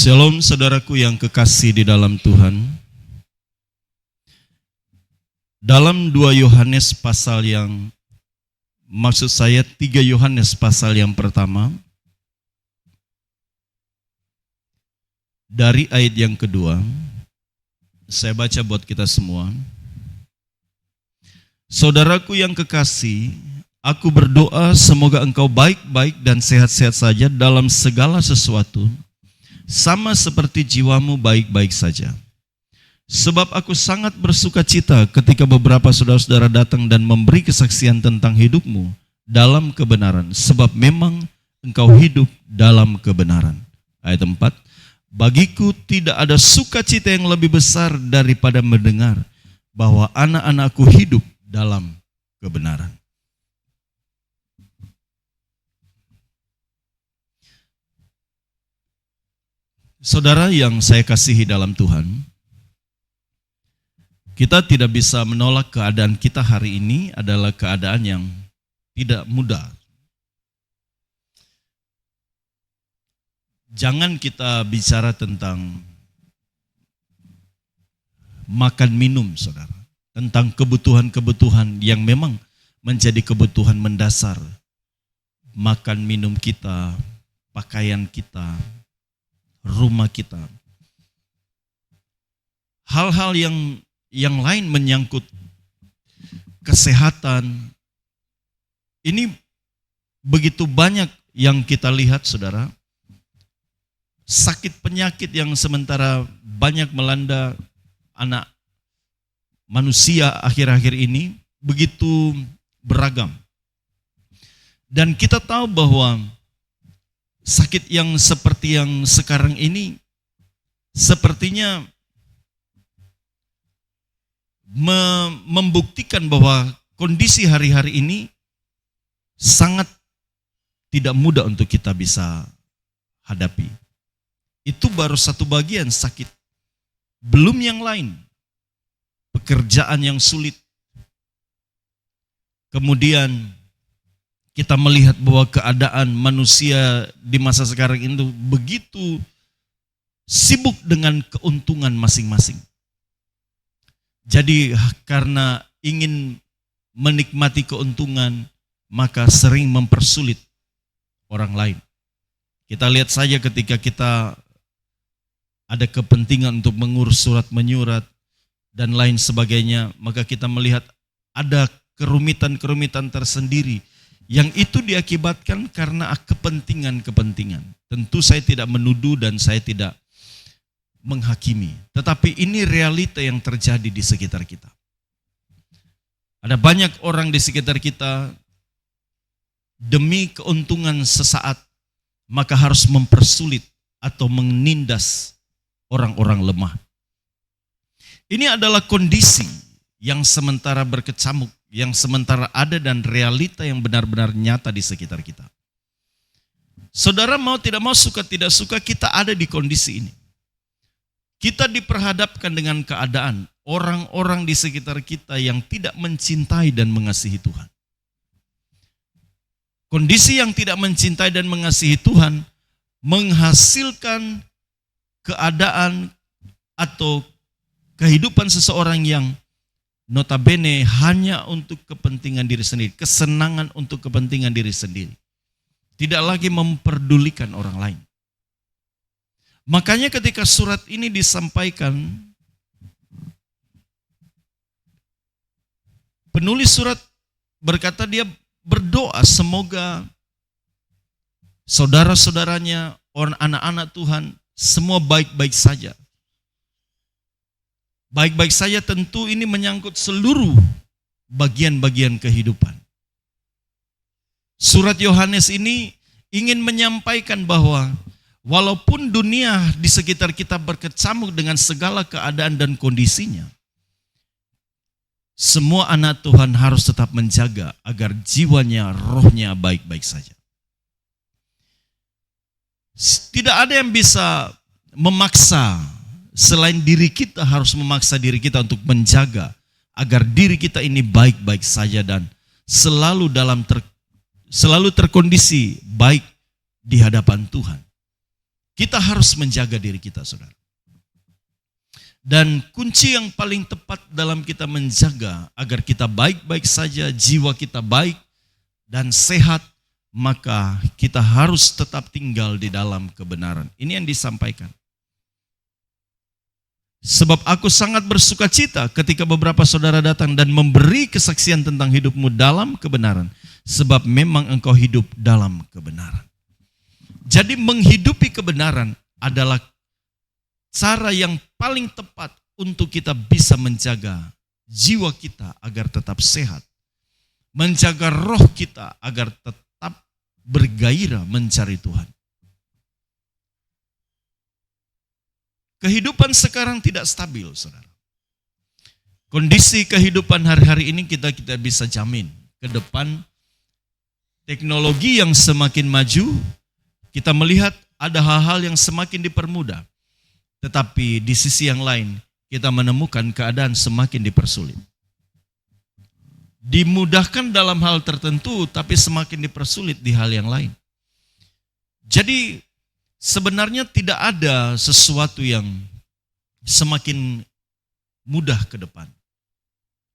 Shalom saudaraku yang kekasih di dalam Tuhan. Dalam 2 Yohanes pasal yang, maksud saya 3 Yohanes pasal yang pertama, dari ayat yang kedua, saya baca buat kita semua. Saudaraku yang kekasih, aku berdoa semoga engkau baik-baik dan sehat-sehat saja dalam segala sesuatu, sama seperti jiwamu baik-baik saja. Sebab aku sangat bersuka cita ketika beberapa saudara-saudara datang dan memberi kesaksian tentang hidupmu dalam kebenaran. Sebab memang engkau hidup dalam kebenaran. Ayat 4. Bagiku tidak ada sukacita yang lebih besar daripada mendengar bahwa anak-anakku hidup dalam kebenaran. Saudara yang saya kasihi dalam Tuhan, kita tidak bisa menolak keadaan kita hari ini adalah keadaan yang tidak mudah. Jangan kita bicara tentang makan minum, saudara. Tentang kebutuhan-kebutuhan yang memang menjadi kebutuhan mendasar. Makan minum kita, pakaian kita, rumah kita. Hal-hal yang lain menyangkut kesehatan. Ini begitu banyak yang kita lihat, saudara. Sakit penyakit yang sementara banyak melanda anak manusia akhir-akhir ini begitu beragam. Dan kita tahu bahwa sakit yang seperti yang sekarang ini sepertinya membuktikan bahwa kondisi hari-hari ini sangat tidak mudah untuk kita bisa hadapi. Itu baru satu bagian sakit. Belum yang lain. Pekerjaan yang sulit. Kemudian kita melihat bahwa keadaan manusia di masa sekarang itu begitu sibuk dengan keuntungan masing-masing. Jadi karena ingin menikmati keuntungan, maka sering mempersulit orang lain. Kita lihat saja ketika kita ada kepentingan untuk mengurus surat menyurat dan lain sebagainya, maka kita melihat ada kerumitan-kerumitan tersendiri. Yang itu diakibatkan karena kepentingan-kepentingan. Tentu saya tidak menuduh dan saya tidak menghakimi. Tetapi ini realita yang terjadi di sekitar kita. Ada banyak orang di sekitar kita demi keuntungan sesaat maka harus mempersulit atau menindas orang-orang lemah. Ini adalah kondisi yang sementara berkecamuk, yang sementara ada dan realita yang benar-benar nyata di sekitar kita. Saudara mau tidak mau, suka tidak suka, kita ada di kondisi ini. Kita diperhadapkan dengan keadaan orang-orang di sekitar kita yang tidak mencintai dan mengasihi Tuhan. Kondisi yang tidak mencintai dan mengasihi Tuhan menghasilkan keadaan atau kehidupan seseorang yang notabene hanya untuk kepentingan diri sendiri, kesenangan untuk kepentingan diri sendiri. Tidak lagi memperdulikan orang lain. Makanya ketika surat ini disampaikan, penulis surat berkata dia berdoa semoga saudara-saudaranya, orang anak-anak Tuhan, semua baik-baik saja. Baik-baik saja tentu ini menyangkut seluruh bagian-bagian kehidupan. Surat Yohanes ini ingin menyampaikan bahwa walaupun dunia di sekitar kita berkecamuk dengan segala keadaan dan kondisinya, semua anak Tuhan harus tetap menjaga agar jiwanya, rohnya baik-baik saja. Tidak ada yang bisa memaksa. Selain diri kita harus memaksa diri kita untuk menjaga agar diri kita ini baik-baik saja dan selalu terkondisi baik di hadapan Tuhan. Kita harus menjaga diri kita, saudara. Dan kunci yang paling tepat dalam kita menjaga agar kita baik-baik saja, jiwa kita baik dan sehat, maka kita harus tetap tinggal di dalam kebenaran. Ini yang disampaikan. Sebab aku sangat bersuka cita ketika beberapa saudara datang dan memberi kesaksian tentang hidupmu dalam kebenaran. Sebab memang engkau hidup dalam kebenaran. Jadi menghidupi kebenaran adalah cara yang paling tepat untuk kita bisa menjaga jiwa kita agar tetap sehat. Menjaga roh kita agar tetap bergairah mencari Tuhan. Kehidupan sekarang tidak stabil, saudara. Kondisi kehidupan hari-hari ini kita bisa jamin. Ke depan teknologi yang semakin maju, kita melihat ada hal-hal yang semakin dipermudah. Tetapi di sisi yang lain, kita menemukan keadaan semakin dipersulit. Dimudahkan dalam hal tertentu, tapi semakin dipersulit di hal yang lain. Jadi sebenarnya tidak ada sesuatu yang semakin mudah ke depan.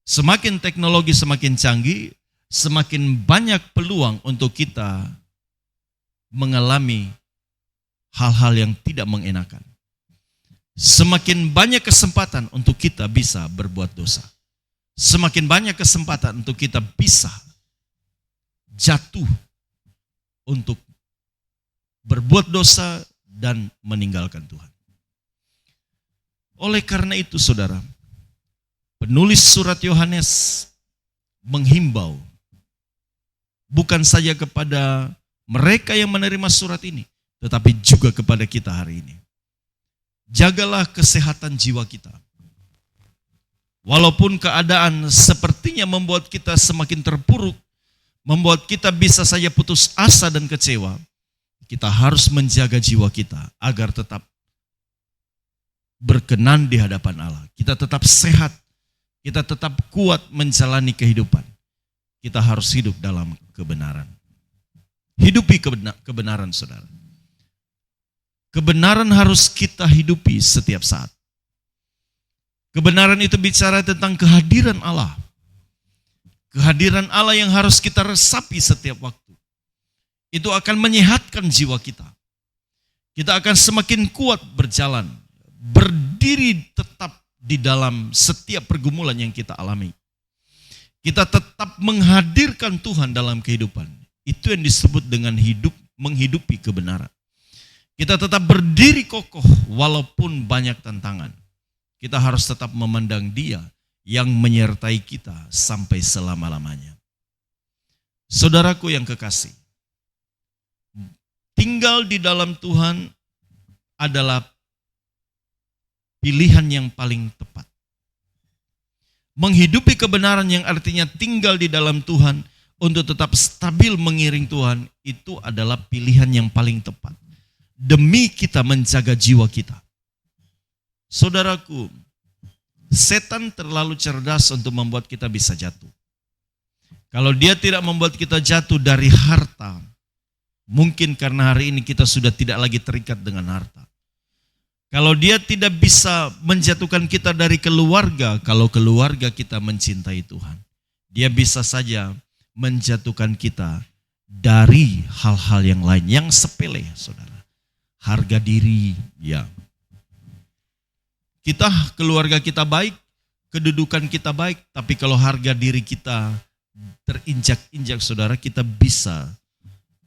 Semakin teknologi semakin canggih, semakin banyak peluang untuk kita mengalami hal-hal yang tidak mengenakan. Semakin banyak kesempatan untuk kita bisa berbuat dosa. Semakin banyak kesempatan untuk kita bisa jatuh untuk berbuat dosa dan meninggalkan Tuhan. Oleh karena itu, saudara, penulis surat Yohanes menghimbau bukan saja kepada mereka yang menerima surat ini, tetapi juga kepada kita hari ini. Jagalah kesehatan jiwa kita. Walaupun keadaan sepertinya membuat kita semakin terpuruk, membuat kita bisa saja putus asa dan kecewa, kita harus menjaga jiwa kita agar tetap berkenan di hadapan Allah. Kita tetap sehat, kita tetap kuat menjalani kehidupan. Kita harus hidup dalam kebenaran. Hidupi kebenaran, saudara. Kebenaran harus kita hidupi setiap saat. Kebenaran itu bicara tentang kehadiran Allah. Kehadiran Allah yang harus kita resapi setiap waktu. Itu akan menyehatkan jiwa kita. Kita akan semakin kuat berjalan, berdiri tetap di dalam setiap pergumulan yang kita alami. Kita tetap menghadirkan Tuhan dalam kehidupan. Itu yang disebut dengan menghidupi kebenaran. Kita tetap berdiri kokoh walaupun banyak tantangan. Kita harus tetap memandang Dia yang menyertai kita sampai selama-lamanya. Saudaraku yang kekasih, tinggal di dalam Tuhan adalah pilihan yang paling tepat. Menghidupi kebenaran yang artinya tinggal di dalam Tuhan untuk tetap stabil mengiring Tuhan, itu adalah pilihan yang paling tepat. Demi kita menjaga jiwa kita. Saudaraku, setan terlalu cerdas untuk membuat kita bisa jatuh. Kalau dia tidak membuat kita jatuh dari harta, mungkin karena hari ini kita sudah tidak lagi terikat dengan harta. Kalau dia tidak bisa menjatuhkan kita dari keluarga, kalau keluarga kita mencintai Tuhan, dia bisa saja menjatuhkan kita dari hal-hal yang lain, yang sepele, saudara. Harga diri, ya. Keluarga kita baik, kedudukan kita baik, tapi kalau harga diri kita terinjak-injak, saudara, kita bisa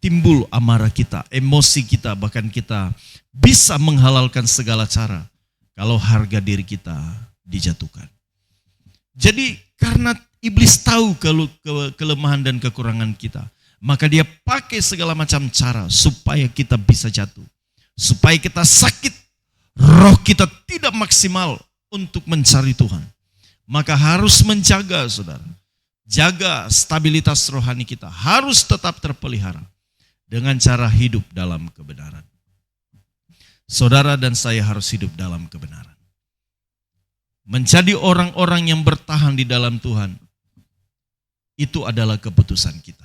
timbul amarah kita, emosi kita, bahkan kita bisa menghalalkan segala cara kalau harga diri kita dijatuhkan. Jadi karena iblis tahu kelemahan dan kekurangan kita, maka dia pakai segala macam cara supaya kita bisa jatuh, supaya kita sakit, roh kita tidak maksimal untuk mencari Tuhan. Maka harus menjaga, saudara, jaga stabilitas rohani kita, harus tetap terpelihara dengan cara hidup dalam kebenaran. Saudara dan saya harus hidup dalam kebenaran. Menjadi orang-orang yang bertahan di dalam Tuhan, itu adalah keputusan kita.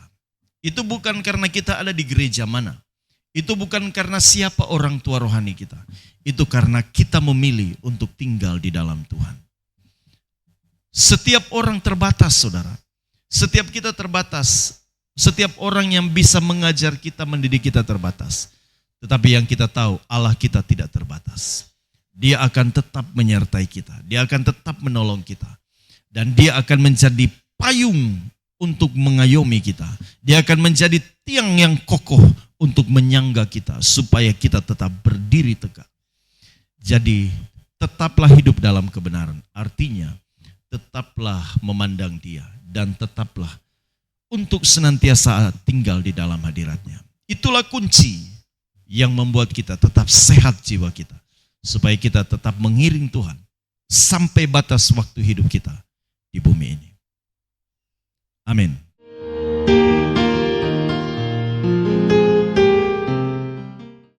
Itu bukan karena kita ada di gereja mana. Itu bukan karena siapa orang tua rohani kita. Itu karena kita memilih untuk tinggal di dalam Tuhan. Setiap orang terbatas, saudara. Setiap kita terbatas. Setiap orang yang bisa mengajar kita, mendidik kita terbatas. Tetapi yang kita tahu, Allah kita tidak terbatas. Dia akan tetap menyertai kita. Dia akan tetap menolong kita. Dan dia akan menjadi payung untuk mengayomi kita. Dia akan menjadi tiang yang kokoh untuk menyangga kita, supaya kita tetap berdiri tegak. Jadi, tetaplah hidup dalam kebenaran. Artinya, tetaplah memandang Dia, dan tetaplah untuk senantiasa tinggal di dalam hadirat-Nya. Itulah kunci yang membuat kita tetap sehat jiwa kita, supaya kita tetap mengiring Tuhan sampai batas waktu hidup kita di bumi ini. Amin.